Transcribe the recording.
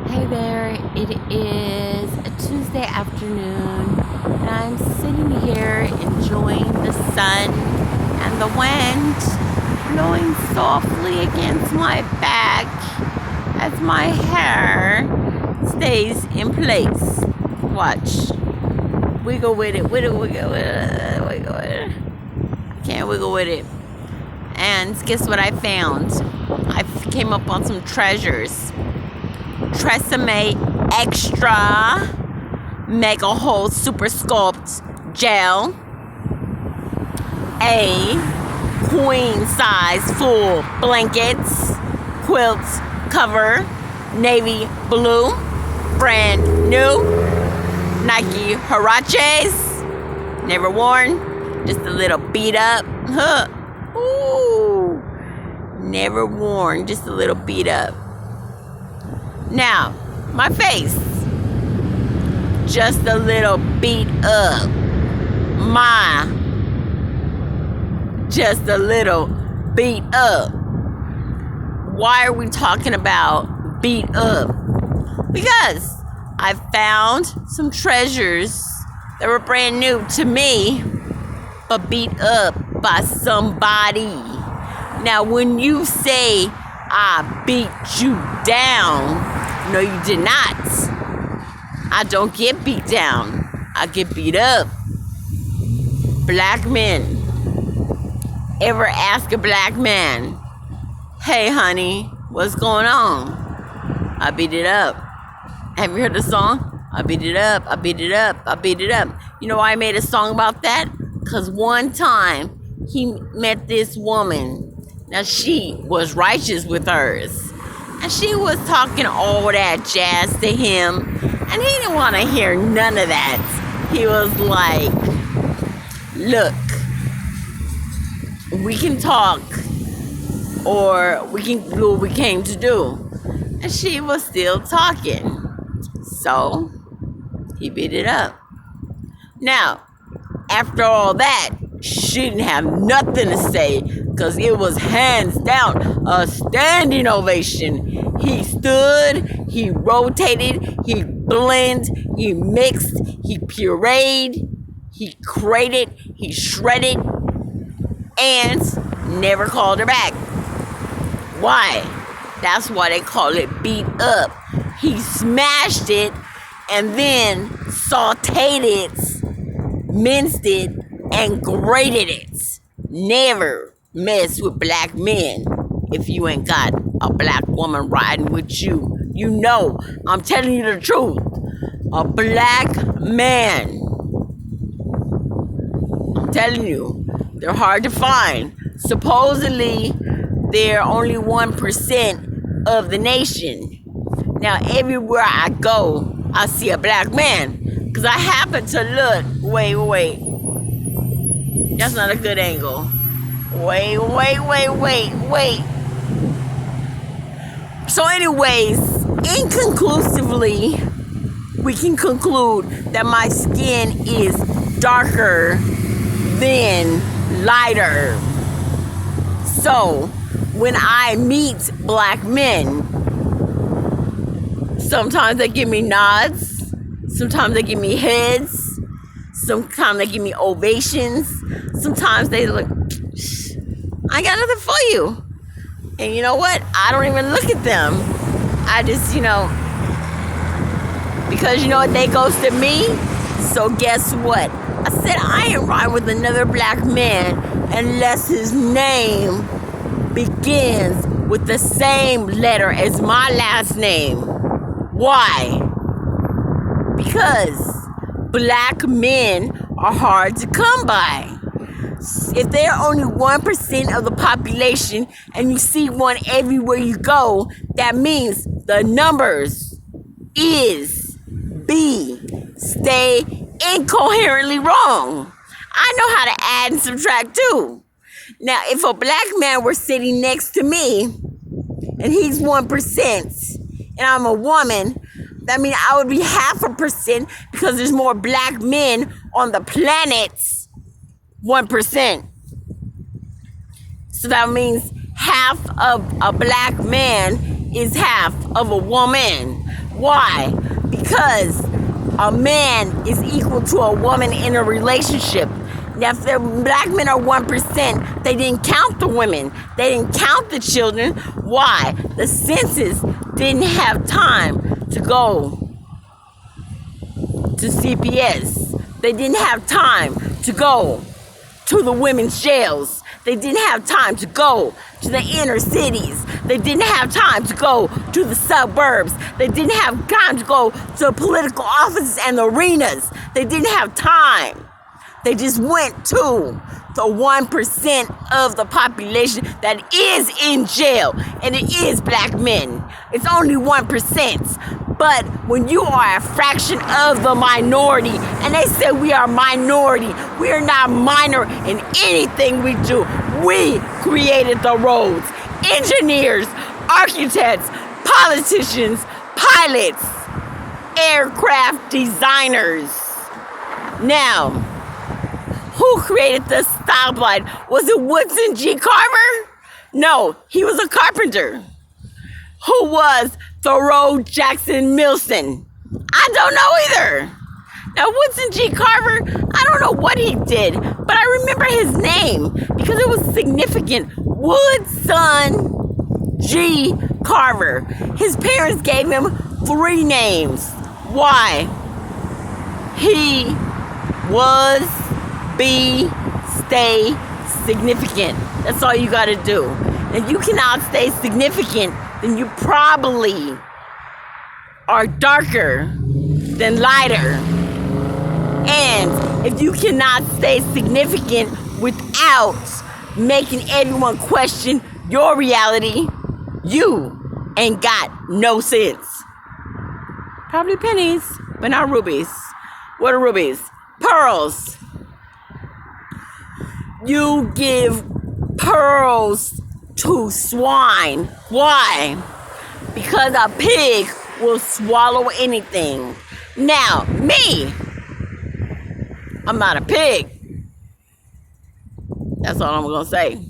Hey there, it is a Tuesday afternoon, and I'm sitting here enjoying the sun and the wind blowing softly against my back as my hair stays in place. Watch. Wiggle with it, wiggle with it. Can't wiggle with it. And guess what I found? I came up on some treasures. Tresemme Extra Mega Hold Super Sculpt Gel, a queen size full blankets quilt cover, navy blue, brand new, Nike Huaraches, never worn, just a little beat up, ooh, never worn, just a little beat up. Now, my face, just a little beat up. Just a little beat up. Why are we talking about beat up? Because I found some treasures that were brand new to me, but beat up by somebody. Now, when you say I beat you down, no, you did not. I don't get beat down. I get beat up. Black men. Ever ask a black man, hey, honey, what's going on? I beat it up. Have you heard the song? I beat it up. I beat it up. I beat it up. You know why I made a song about that? Because one time he met this woman. Now, she was righteous with hers. And she was talking all that jazz to him. And he didn't want to hear none of that. He was like, look, we can talk, or we can do what we came to do. And she was still talking. So, he beat it up. Now, after all that, she didn't have nothing to say, because it was hands down a standing ovation. He stood, he rotated, he blended, he mixed, he pureed, he crated, he shredded, and never called her back. Why? That's why they call it beat up. He smashed it and then sauteed it, minced it, and grated it. Never mess with black men if you ain't got a black woman riding with you. You know, I'm telling you the truth. A black man, I'm telling you, they're hard to find. Supposedly, they're only 1% of the nation. Now, everywhere I go, I see a black man. Because I happen to look, wait. That's not a good angle. Wait. So anyways, inconclusively, we can conclude that my skin is darker than lighter. So, when I meet black men, sometimes they give me nods, sometimes they give me heads, sometimes they give me ovations, sometimes they look, I got nothing for you. And you know what? I don't even look at them. I just, because you know what, they ghosted me. So guess what? I said I ain't riding with another black man unless his name begins with the same letter as my last name. Why? Because black men are hard to come by. If they're only 1% of the population and you see one everywhere you go, that means the numbers stay incoherently wrong. I know how to add and subtract too. Now, if a black man were sitting next to me and he's 1% and I'm a woman, that means I would be 0.5% because there's more black men on the planet. 1%. So that means half of a black man is half of a woman, Why? Because a man is equal to a woman in a relationship. Now, if the black men are 1%, they didn't count the women. They didn't count the children. Why? The census didn't have time to go to CPS. They didn't have time to go to the women's jails. They didn't have time to go to the inner cities. They didn't have time to go to the suburbs. They didn't have time to go to political offices and the arenas. They didn't have time. They just went to the 1% of the population that is in jail, and it is black men. It's only 1%. But when you are a fraction of the minority, and they say we are minority, we are not minor in anything we do. We created the roads, engineers, architects, politicians, pilots, aircraft designers. Now, who created the stoplight? Was it Woodson G. Carver? No, he was a carpenter. Who was Thoreau Jackson Milson? I don't know either. Now, Woodson G. Carver, I don't know what he did, but I remember his name because it was significant. Woodson G. Carver. His parents gave him 3 names. Why? He was stay significant. That's all you gotta do. If you cannot stay significant, then you probably are darker than lighter. And if you cannot stay significant without making everyone question your reality, you ain't got no sense. Probably pennies, but not rubies. What are rubies? Pearls. You give pearls to swine. Why? Because a pig will swallow anything. Now, me, I'm not a pig. That's all I'm gonna say.